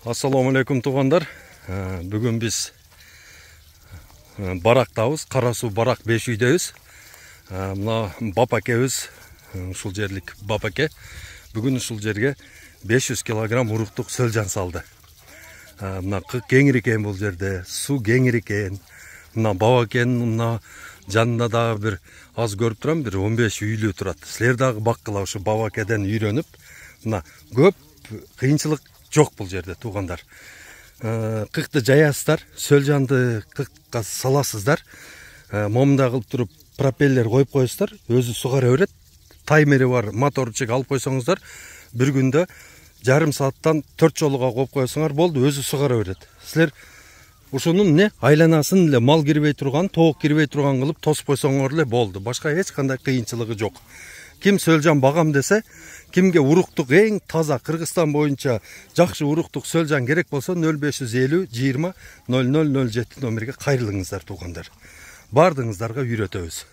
Ассаламу алейкум туғандар. Бүгін біз барақтауыз, Қарасу барақ 5 үйдеуіз. Мына бапакеуіз, ұшыл жерлік бапаке. Бүгін ұшыл жерге 500 килограмм ұрықтық сөлжан салды. Мына қық кеңір екен бұл жерде, су кеңір екен. Мына бабакен, мына жанында дағы бір аз көріп тұрам, бір 15 үйлі тұрады. Сілер дағы баққылаушы бабакеден үйреніп, мына көп қиыншылық жоқ бұл жерде туғандар. Қықты жаясыздар, сөлжанды қыққа саласыздар. Момында қылып тұрып пропеллер қойып қойсыздар, өзі суғара өрет. Таймері бар, моторчик алып қойсаңыздар, бір күнде жарым сааттан 4 жолыға қойып қойсаңар болды, өзі суғара өрет. Сілер ушунун айланасын мал кирбей турган, тоок кирбей турган кылып тосуп койсоңор эле болду. Башка эч кандай кыйынчылыгы жок. Ким сөлжан багам десе, кимге уруктук эң таза Кыргызстан боюнча жакшы уруктук сөлжан керек болсо 0550 20 0007 номерге кайрылыңыздар тугандар. Бардыңыздарга үйрөтөбүз.